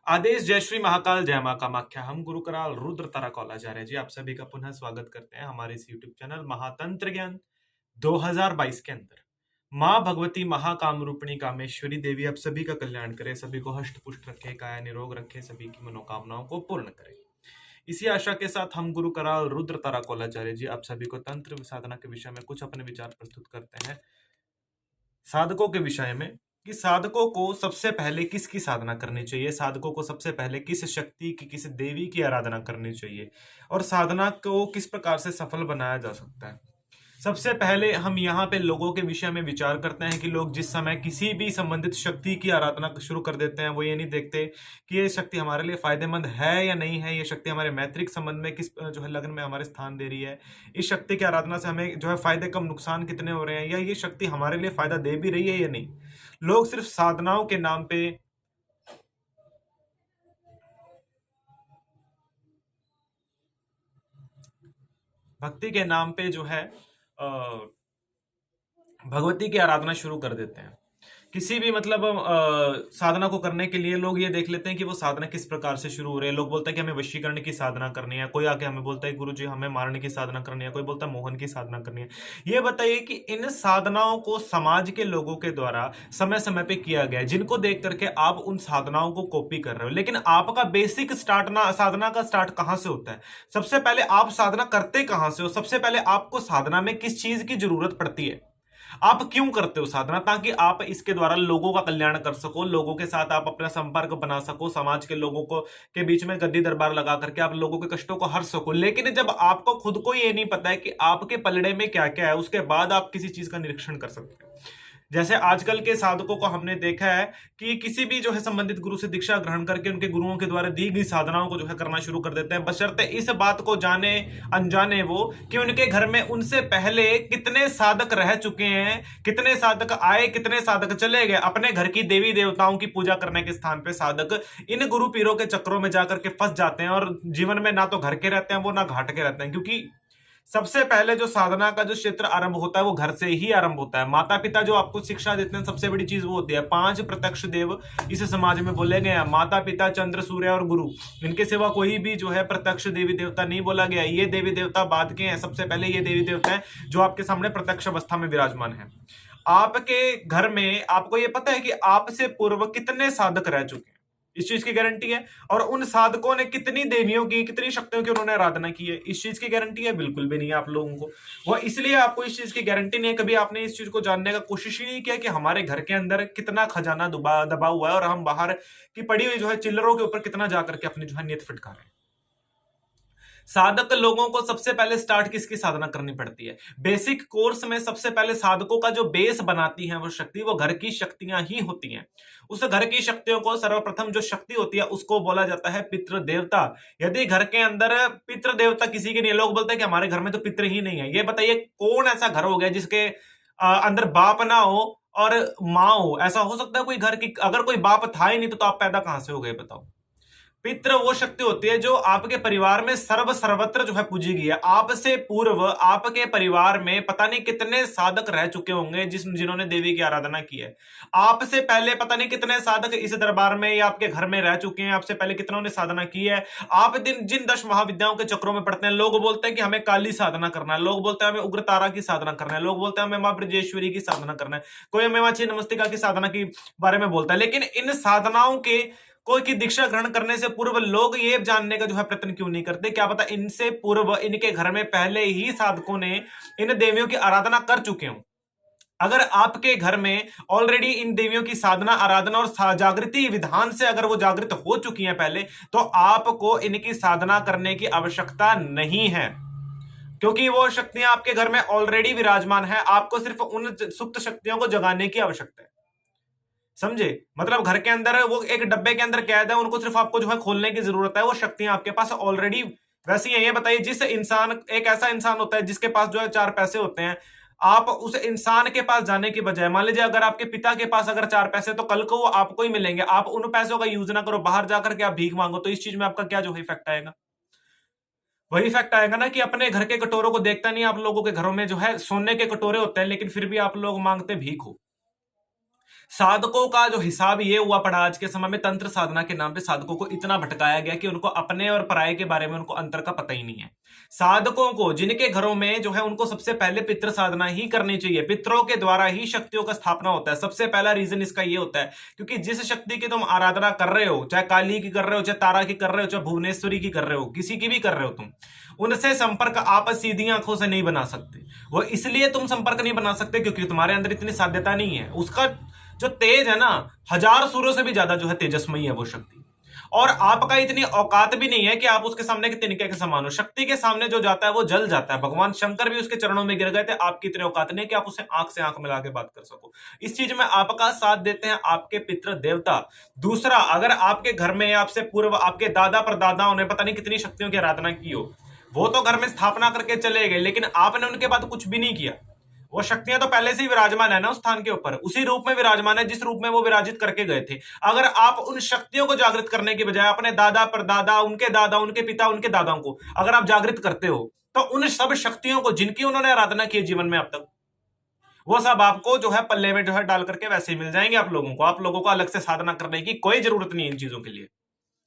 आदेश जय श्री महाकाल जय मां कामाख्या। हम गुरु कराल रुद्र ताराकौलाचार्य जी आप सभी का पुनः स्वागत करते हैं हमारे इस YouTube चैनल महातंत्र ज्ञान 2022 के अंदर। मां भगवती महाकाम रूपिणी कामेश्वरी देवी आप सभी का कल्याण करे, सभी को हष्ट पुष्ट रखे, काया निरोग रखे, सभी की मनोकामनाओं को पूर्ण करे। इसी आशा के साथ हम गुरु कराल रुद्र ताराकौलाचार्य जी आप सभी को तंत्र साधना के विषय में कुछ अपने विचार प्रस्तुत करते हैं। साधकों के विषय में कि साधकों को सबसे पहले किसकी साधना करनी चाहिए, साधकों को सबसे पहले किस शक्ति की, किस देवी की आराधना करनी चाहिए और साधना को किस प्रकार से सफल बनाया जा सकता है। सबसे पहले हम यहाँ पे लोगों के विषय में विचार करते हैं कि लोग जिस समय किसी भी संबंधित शक्ति की आराधना शुरू कर देते हैं, वो ये नहीं देखते कि ये शक्ति हमारे लिए फायदेमंद है या नहीं है, ये शक्ति हमारे मैत्रिक संबंध में किस जो है लग्न में हमारे स्थान दे रही है, इस शक्ति की आराधना से हमें जो है फायदे कम नुकसान कितने हो रहे हैं, या ये शक्ति हमारे लिए फायदा दे भी रही है या नहीं। लोग सिर्फ साधनाओं के नाम पे भक्ति के नाम पे जो है भगवती की आराधना शुरू कर देते हैं। किसी भी मतलब साधना को करने के लिए लोग ये देख लेते हैं कि वो साधना किस प्रकार से शुरू हो रही है। लोग बोलते हैं कि हमें वशीकरण की साधना करनी है, कोई आके हमें बोलता है गुरु जी हमें मारने की साधना करनी है, कोई बोलता है मोहन की साधना करनी है। ये बताइए कि इन साधनाओं को समाज के लोगों के द्वारा समय समय पे किया गया है, जिनको देख करके आप उन साधनाओं को कॉपी कर रहे हो। लेकिन आपका बेसिक स्टार्ट ना, साधना का स्टार्ट कहां से होता है? सबसे पहले आप साधना करते कहां से हो? सबसे पहले आपको साधना में किस चीज की जरूरत पड़ती है? आप क्यों करते हो साधना? ताकि आप इसके द्वारा लोगों का कल्याण कर सको, लोगों के साथ आप अपना संपर्क बना सको, समाज के लोगों को के बीच में गद्दी दरबार लगा करके आप लोगों के कष्टों को हर सको। लेकिन जब आपको खुद को ये नहीं पता है कि आपके पलड़े में क्या क्या है, उसके बाद आप किसी चीज का निरीक्षण कर सकते हैं। जैसे आजकल के साधकों को हमने देखा है कि किसी भी जो है संबंधित गुरु से दीक्षा ग्रहण करके उनके गुरुओं के द्वारा दी गई साधनाओं को जो है करना शुरू कर देते हैं, बशर्ते इस बात को जाने अनजाने वो कि उनके घर में उनसे पहले कितने साधक रह चुके हैं, कितने साधक आए, कितने साधक चले गए। अपने घर की देवी देवताओं की पूजा करने के स्थान पे साधक इन गुरु पीरों के चक्रों में जाकर के फंस जाते हैं और जीवन में ना तो घर के रहते हैं वो, ना घाट के रहते हैं। क्योंकि सबसे पहले जो साधना का जो क्षेत्र आरंभ होता है वो घर से ही आरंभ होता है। माता पिता जो आपको शिक्षा देते हैं, सबसे बड़ी चीज वो होती है। 5 प्रत्यक्ष देव इस समाज में बोले गए हैं, माता पिता चंद्र सूर्य और गुरु। इनके सिवा कोई भी जो है प्रत्यक्ष देवी देवता नहीं बोला गया। ये देवी देवता बाद के हैं, सबसे पहले ये देवी देवता है जो आपके सामने प्रत्यक्ष अवस्था में विराजमान है। आपके घर में आपको ये पता है कि आपसे पूर्व कितने साधक रह चुके हैं, इस चीज की गारंटी है। और उन साधकों ने कितनी देवियों की, कितनी शक्तियों की उन्होंने आराधना की है, इस चीज की गारंटी है? बिल्कुल भी नहीं है आप लोगों को। वो इसलिए आपको इस चीज की गारंटी नहीं है, कभी आपने इस चीज को जानने का कोशिश ही नहीं किया कि हमारे घर के अंदर कितना खजाना दबा हुआ है और हम बाहर की पड़ी हुई जो है चिल्लरों के ऊपर कितना जाकर के अपनी जो है नियत फिटका रहे हैं। साधक लोगों को सबसे पहले स्टार्ट किसकी साधना करनी पड़ती है? बेसिक कोर्स में सबसे पहले साधकों का जो बेस बनाती है वो शक्ति, वो घर की शक्तियां ही होती हैं। उस घर की शक्तियों को सर्वप्रथम जो शक्ति होती है उसको बोला जाता है पितृ देवता। यदि घर के अंदर पितृ देवता किसी के नहीं, लोग बोलते हैं कि हमारे घर में तो पितृ ही नहीं है। ये बताइए कौन ऐसा घर हो गया जिसके अंदर बाप ना हो और माँ हो? ऐसा हो सकता है कोई घर की? अगर कोई बाप था ही नहीं तो आप पैदा कहां से हो गए बताओ? पितृ वो शक्ति होती है जो आपके परिवार में सर्वत्र जो है पूजी गई है। आपसे पूर्व आपके परिवार में पता नहीं कितने साधक रह चुके होंगे जिन्होंने देवी की आराधना की है। आपसे पहले पता नहीं कितने साधक इस दरबार में या आपके घर में रह चुके हैं, आपसे पहले कितनों ने साधना की है। आप जिन 10 महाविद्याओं के चक्रों में पढ़ते हैं, लोग बोलते हैं कि हमें काली साधना करना है, लोग बोलते हैं हमें उग्रतारा की साधना करना है, लोग बोलते हैं हमें मां ब्रजेश्वरी की साधना करना है, कोई हमें मां छिन्नमस्तिका की साधना के बारे में बोलता है। लेकिन इन साधनाओं के कोई की दीक्षा ग्रहण करने से पूर्व लोग ये जानने का जो है प्रयत्न क्यों नहीं करते? क्या पता इनसे पूर्व इनके घर में पहले ही साधकों ने इन देवियों की आराधना कर चुके हों। अगर आपके घर में ऑलरेडी इन देवियों की साधना, आराधना और जागृति विधान से अगर वो जागृत हो चुकी हैं पहले, तो आपको इनकी साधना करने की आवश्यकता नहीं है, क्योंकि वो शक्तियां आपके घर में ऑलरेडी विराजमान है। आपको सिर्फ उन सुप्त शक्तियों को जगाने की आवश्यकता है। समझे? मतलब घर के अंदर वो एक डब्बे के अंदर कैद है, उनको सिर्फ आपको जो है खोलने की जरूरत है। वो शक्तियां आपके पास ऑलरेडी वैसी हैं। ये बताइए, जिस इंसान, एक ऐसा इंसान होता है जिसके पास जो है 4 पैसे होते हैं, आप उस इंसान के पास जाने की बजाय, मान लीजिए अगर आपके पिता के पास अगर 4 पैसे, तो कल को वो आपको ही मिलेंगे। आप उन पैसों का यूज ना करो, बाहर जाकर के आप भीख मांगो, तो इस चीज में आपका क्या जो है इफेक्ट आएगा? वही इफेक्ट आएगा ना कि अपने घर के कटोरों को देखता नहीं। आप लोगों के घरों में जो है सोने के कटोरे होते हैं, लेकिन फिर भी आप लोग मांगते भीख हो। साधकों का जो हिसाब ये हुआ पड़ा आज के समय में, तंत्र साधना के नाम पे साधकों को इतना भटकाया गया कि उनको अपने और पराये के बारे में उनको अंतर का पता ही नहीं है। साधकों को, जिनके घरों में जो है, उनको सबसे पहले पितृ साधना ही करनी चाहिए। पितरों के द्वारा ही शक्तियों का स्थापना होता है। सबसे पहला रीजन इसका ये होता है क्योंकि जिस शक्ति की तुम आराधना कर रहे हो, चाहे काली की कर रहे हो, चाहे तारा की कर रहे हो, चाहे भुवनेश्वरी की कर रहे हो, किसी की भी कर रहे हो तुम, उनसे संपर्क आप सीधी आंखों से नहीं बना सकते। वो इसलिए तुम संपर्क नहीं बना सकते क्योंकि तुम्हारे अंदर इतनी साध्यता नहीं है। उसका जो तेज है ना, 1000 सूर्यों से भी ज्यादा जो है तेजस्मयी है वो शक्ति। और आपका इतनी औकात भी नहीं है कि आप उसके सामने के तिनके के समान हो। शक्ति के सामने जो जाता है वो जल जाता है। भगवान शंकर भी उसके चरणों में गिर गए थे। आपकी इतनी औकात नहीं कि आप उसे आंख से आंख मिला के बात कर सको। इस चीज में आपका साथ देते हैं आपके पितृ देवता। दूसरा, अगर आपके घर में आपसे पूर्व आपके दादा परदादाओं ने पता नहीं कितनी शक्तियों की आराधना की हो, वो तो घर में स्थापना करके चले गए, लेकिन आपने उनके बाद कुछ भी नहीं किया। वो शक्तियां तो पहले से ही विराजमान है ना उस स्थान के ऊपर, उसी रूप में विराजमान है जिस रूप में वो विराजित करके गए थे। अगर आप उन शक्तियों को जागृत करने के बजाय अपने दादा परदादा, उनके पिता, उनके दादाओं को अगर आप जागृत करते हो, तो उन सब शक्तियों को जिनकी उन्होंने आराधना की जीवन में अब तक, वो सब आपको जो है पल्ले में जो है डाल करके वैसे ही मिल जाएंगे। आप लोगों को अलग से साधना करने की कोई जरूरत नहीं है इन चीजों के लिए।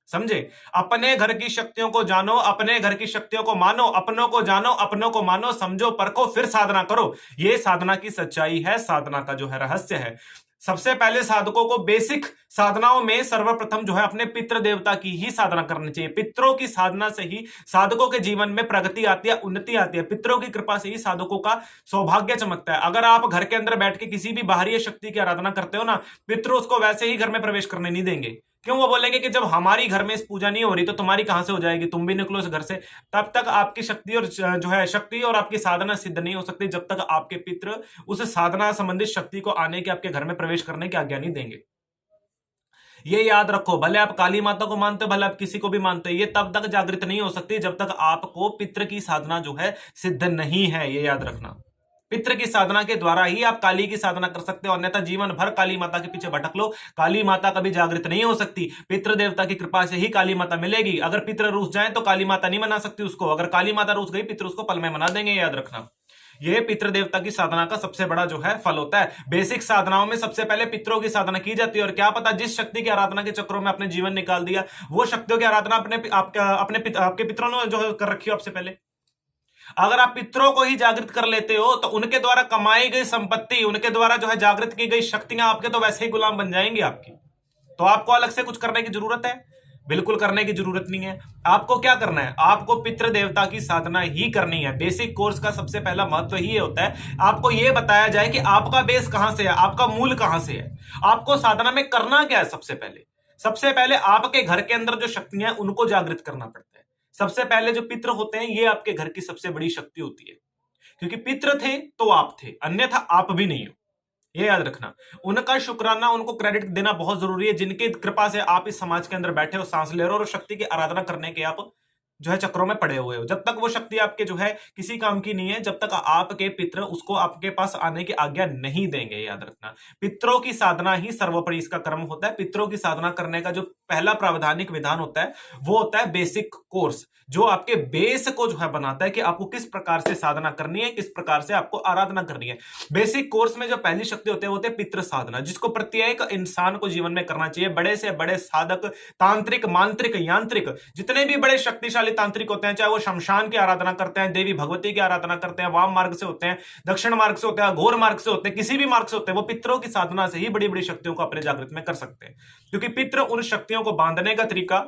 समझे? अपने घर की शक्तियों को जानो, अपने घर की शक्तियों को मानो, अपनों को जानो, अपनों को मानो, समझो, परखो, फिर साधना करो। ये साधना की सच्चाई है, साधना का जो है रहस्य है। सबसे पहले साधकों को बेसिक साधनाओं में सर्वप्रथम जो है अपने पितृ देवता की ही साधना करनी चाहिए। पितरों की साधना से ही साधकों के जीवन में प्रगति आती है, उन्नति आती है। पितरों की कृपा से ही साधकों का सौभाग्य चमकता है। अगर आप घर के अंदर बैठ के किसी भी बाहरी शक्ति की आराधना करते हो ना, पितृ उसको वैसे ही घर में प्रवेश करने नहीं देंगे। क्यों? वो बोलेंगे कि जब हमारी घर में इस पूजा नहीं हो रही तो तुम्हारी कहां से हो जाएगी, तुम भी निकलो इस घर से। तब तक आपकी शक्ति और जो है शक्ति और आपकी साधना सिद्ध नहीं हो सकती जब तक आपके पितृ उस साधना संबंधित शक्ति को आने के, आपके घर में प्रवेश करने की आज्ञा नहीं देंगे। ये याद रखो, भले आप काली माता को मानते हो, भले आप किसी को भी मानते हो, ये तब तक जागृत नहीं हो सकती जब तक आपको पितृ की साधना जो है सिद्ध नहीं है। ये याद रखना। पितृ की साधना के द्वारा ही आप काली की साधना कर सकते हो, अन्यथा जीवन भर काली माता के पीछे भटक लो, काली माता कभी जागृत नहीं हो सकती। पितृ देवता की कृपा से ही काली माता मिलेगी। अगर पितृ रूस जाए तो काली माता नहीं मना सकती उसको, अगर काली माता रूस गई पितृ उसको पल में मना देंगे। याद रखना, ये पितृ देवता की साधना का सबसे बड़ा जो है फल होता है। बेसिक साधनाओं में सबसे पहले पितरों की साधना की जाती है। और क्या पता जिस शक्ति की आराधना के चक्रों में अपने जीवन निकाल दिया, वो शक्तियों की आराधना आपके पितरों ने जो कर रखी हो आपसे पहले। अगर आप पितरों को ही जागृत कर लेते हो तो उनके द्वारा कमाई गई संपत्ति, उनके द्वारा जो है जागृत की गई शक्तियां आपके तो वैसे ही गुलाम बन जाएंगी आपकी। तो आपको अलग से कुछ करने की जरूरत है? बिल्कुल करने की जरूरत नहीं है। आपको क्या करना है? आपको पितृ देवता की साधना ही करनी है। बेसिक कोर्स का सबसे पहला महत्व ही होता है आपको यह बताया जाए कि आपका बेस कहां से है, आपका मूल कहां से है, आपको साधना में करना क्या है। सबसे पहले आपके घर के अंदर जो शक्तियां हैं उनको जागृत करना पड़ता है। सबसे पहले जो पितृ होते हैं ये आपके घर की सबसे बड़ी शक्ति होती है, क्योंकि पितृ थे तो आप थे, अन्यथा आप भी नहीं हो। ये याद रखना। उनका शुक्राना, उनको क्रेडिट देना बहुत जरूरी है, जिनकी कृपा से आप इस समाज के अंदर बैठे हो, सांस ले रहे हो और शक्ति की आराधना करने के आप जो है चक्रों में पड़े हुए हो। जब तक वो शक्ति आपके जो है किसी काम की नहीं है, जब तक आपके पितृ उसको आपके पास आने की आज्ञा नहीं देंगे। याद रखना, पितरों की साधना ही सर्वोपरि इसका कर्म होता है। पितरों की साधना करने का जो पहला प्रावधानिक विधान होता है वो होता है बेसिक कोर्स, जो आपके बेस को जो है बनाता है कि आपको किस प्रकार से साधना करनी है, किस प्रकार से आपको आराधना करनी है। बेसिक कोर्स में जो पहली शक्ति होते हैं वो होते हैं पितृ साधना, जिसको प्रत्येक इंसान को जीवन में करना चाहिए। बड़े से बड़े साधक, तांत्रिक, मांत्रिक, यांत्रिक, जितने भी बड़े शक्तिशाली तांत्रिक होते हैं, चाहे वो शमशान की आराधना करते हैं, देवी भगवती की आराधना करते हैं, वाम मार्ग से होते हैं, दक्षिण मार्ग से होते हैं, घोर मार्ग से होते हैं, किसी भी मार्ग से होते हैं, वो पितरों की साधना से ही बड़ी बड़ी शक्तियों को अपने जागृत में कर सकते हैं। क्योंकि पितृ उन शक्तियों को बांधने का तरीका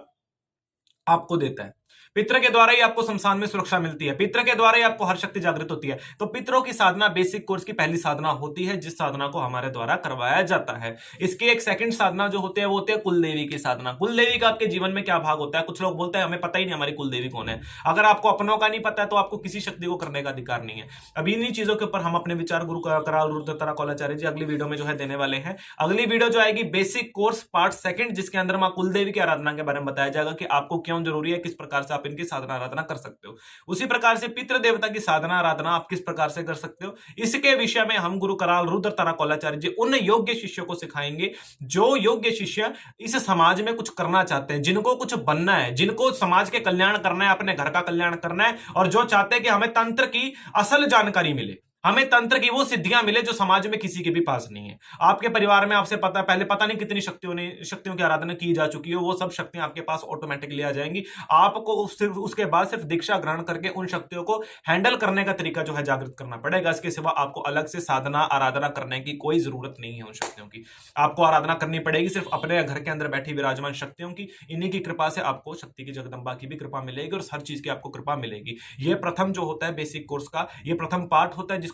आपको देता है। पितृ के द्वारा ही आपको शमशान में सुरक्षा मिलती है, पितृ के द्वारा ही आपको हर शक्ति जागृत होती है। तो पितरों की साधना बेसिक कोर्स की पहली साधना होती है, जिस साधना को हमारे द्वारा करवाया जाता है। इसकी एक सेकंड साधना जो होती है वो होती है कुलदेवी की साधना। कुलदेवी का आपके जीवन में क्या भाग होता है? कुछ लोग बोलते हैं हमें पता ही नहीं हमारी कुलदेवी कौन है। अगर आपको अपनों का नहीं पता है तो आपको किसी शक्ति को करने का अधिकार नहीं है। अभी इन्हीं चीजों के ऊपर हम अपने विचार गुरु कराल रुद्रतारा कोलाचार्य जी अगली वीडियो में जो है देने वाले हैं। अगली वीडियो जो आएगी बेसिक कोर्स पार्ट सेकंड, जिसके अंदर मां कुलदेवी की आराधना के बारे में बताया जाएगा कि आपको क्यों जरूरी है, किस प्रकार से आप इनकी साधना आराधना कर सकते हो। उसी प्रकार से पितृ देवता की साधना आराधना आप किस प्रकार से कर सकते हो, इसके विषय में हम गुरु कराल रुद्रतारा कोलाचार्य जी उन योग्य शिष्यों को सिखाएंगे जो योग्य शिष्य इस समाज में कुछ करना चाहते हैं, जिनको कुछ बनना है, जिनको समाज के कल्याण करना है, अपने घर का कल्याण करना है, और जो चाहते हैं कि हमें तंत्र की असल जानकारी मिले, हमें तंत्र की वो सिद्धियां मिले जो समाज में किसी के भी पास नहीं है। आपके परिवार में आपसे पहले पता नहीं कितनी शक्तियों की आराधना की जा चुकी है, वो सब शक्तियां आपके पास ऑटोमेटिकली आ जाएंगी। आपको सिर्फ उसके बाद सिर्फ दीक्षा ग्रहण करके उन शक्तियों को हैंडल करने का तरीका जो है जागृत करना पड़ेगा। इसके सिवा आपको अलग से साधना आराधना करने की कोई जरूरत नहीं है उन शक्तियों की। आपको आराधना करनी पड़ेगी सिर्फ अपने घर के अंदर बैठी विराजमान शक्तियों की। इन्हीं की कृपा से आपको शक्ति की जगदंबा की भी कृपा मिलेगी और हर चीज की आपको कृपा मिलेगी। ये प्रथम जो होता है बेसिक कोर्स का, ये प्रथम पार्ट होता है जिसको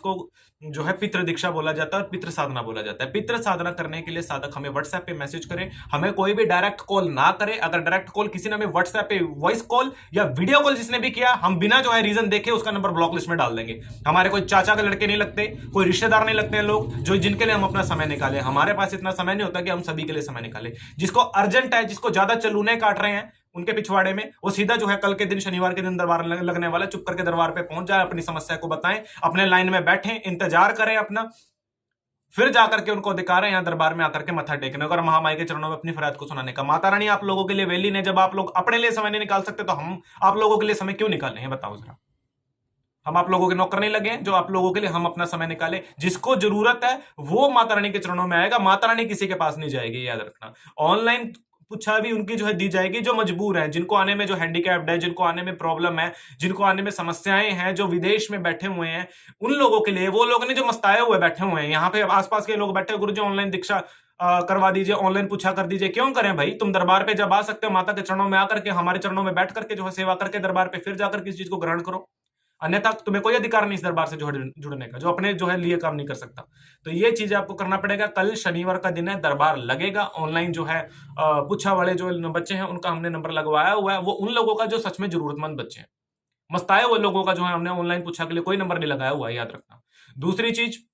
जो है पितृ दीक्षा बोला जाता है और पितृ साधना बोला जाता है। पितृ साधना करने के लिए साधक हमें व्हाट्सएप पे मैसेज करें, हमें कोई भी डायरेक्ट कॉल ना करे। अगर डायरेक्ट कॉल किसी ने हमें व्हाट्सएप पे वॉइस कॉल या वीडियो कॉल जिसने भी किया, हम बिना जो है रीजन देखे उसका नंबर ब्लॉक लिस्ट में डाल देंगे। हमारे कोई चाचा के लड़के नहीं लगते, कोई रिश्तेदार नहीं लगते हैं लोग जो जिनके लिए हम अपना समय निकाले। हमारे पास इतना समय नहीं होता कि हम सभी के लिए समय निकाले। जिसको अर्जेंट है, जिसको ज्यादा चलूने काट रहे हैं उनके पिछवाड़े में, वो सीधा जो है कल के दिन शनिवार के दिन दरबार लगने वाला, चुप करके दरबार पे पहुंच जाए, अपनी समस्या को बताएं, अपने लाइन में बैठें, इंतजार करें अपना, फिर जाकर के उनको अधिकार है यहाँ दरबार में आकर के मत्था टेकने और महामाई के चरणों में अपनी फरियाद को सुनाने का। माता रानी आप लोगों के लिए वेली ने, जब आप लोग अपने लिए समय नहीं निकाल सकते तो हम आप लोगों के लिए समय क्यों निकालें, हैं बताओ जरा। हम आप लोगों के नौकर नहीं लगे जो आप लोगों के लिए हम अपना समय निकाले। जिसको जरूरत है वो माता रानी के चरणों में आएगा, माता रानी किसी के पास नहीं जाएगी, याद रखना। ऑनलाइन पूछा भी उनकी जो है दी जाएगी जो मजबूर है, जिनको आने में जो हैंडीकैप्ड है, जिनको आने में प्रॉब्लम है, जिनको आने में समस्याएं हैं, जो विदेश में बैठे हुए हैं, उन लोगों के लिए। वो लोग नहीं जो मस्ताए हुए बैठे हुए हैं, यहाँ पे आसपास के लोग बैठे, गुरु जी ऑनलाइन दीक्षा करवा दीजिए, ऑनलाइन पूछा कर दीजिए। क्यों करें भाई, तुम दरबार पे जब आ सकते हो माता के चरणों में आकर के, हमारे चरणों में बैठ करके जो है सेवा करके दरबार पे फिर जाकर किसी चीज को ग्रहण करो। अन्यथा तुम्हें कोई अधिकार नहीं इस दरबार से जुड़ने का, जो अपने जो है लिए काम नहीं कर सकता। तो ये चीजें आपको करना पड़ेगा। कल शनिवार का दिन है, दरबार लगेगा। ऑनलाइन जो है पूछा वाले जो बच्चे हैं उनका हमने नंबर लगवाया हुआ है, वो उन लोगों का जो सच में जरूरतमंद बच्चे हैं। मस्ताए हुए लोगों का जो है हमने ऑनलाइन पूछा के लिए कोई नंबर नहीं लगाया हुआ है, याद रखना। दूसरी चीज,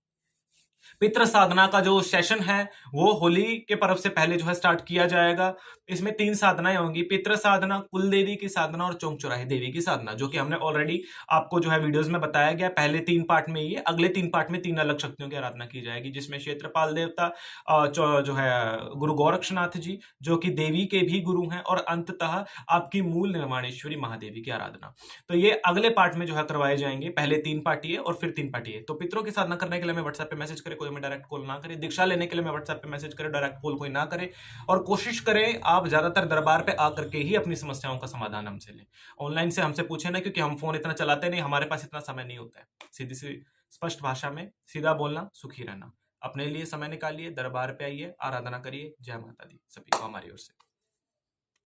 पितृ साधना का जो सेशन है वो होली के पर्व से पहले जो है स्टार्ट किया जाएगा। इसमें 3 साधनाएं होंगी, पितृ साधना, कुल देवी की साधना और चौंक चौराहे देवी की साधना, जो कि हमने ऑलरेडी आपको जो है वीडियोस में बताया गया। पहले 3 पार्ट में ये, अगले 3 पार्ट में 3 अलग शक्तियों की आराधना की जाएगी, जिसमें क्षेत्रपाल देवता जो है गुरु गोरक्षनाथ जी, जो कि देवी के भी गुरु हैं, और अंततः आपकी मूल निर्माणेश्वरी महादेवी की आराधना। तो ये अगले पार्ट में जो है करवाए जाएंगे। पहले 3 पार्ट ये और फिर 3 पार्ट ये। तो पितरों की साधना करने के लिए हमें व्हाट्सएप पे मैसेज करें, कोई हमें डायरेक्ट कॉल ना करे। दीक्षा लेने के लिए मैं व्हाट्सएप पे मैसेज करें, डायरेक्ट कॉल कोई ना करे। और कोशिश करें आप ज्यादातर दरबार पे आकर के ही अपनी समस्याओं का समाधान हमसे लें। ऑनलाइन से हमसे पूछे ना, क्योंकि हम फोन इतना चलाते नहीं, हमारे पास इतना समय नहीं होता है। सीधी सी स्पष्ट भाषा में सीधा बोलना, सुखी रहना। अपने लिए समय निकालिए, दरबार पे आइए, आराधना करिए। जय माता दी सभी को हमारी ओर से।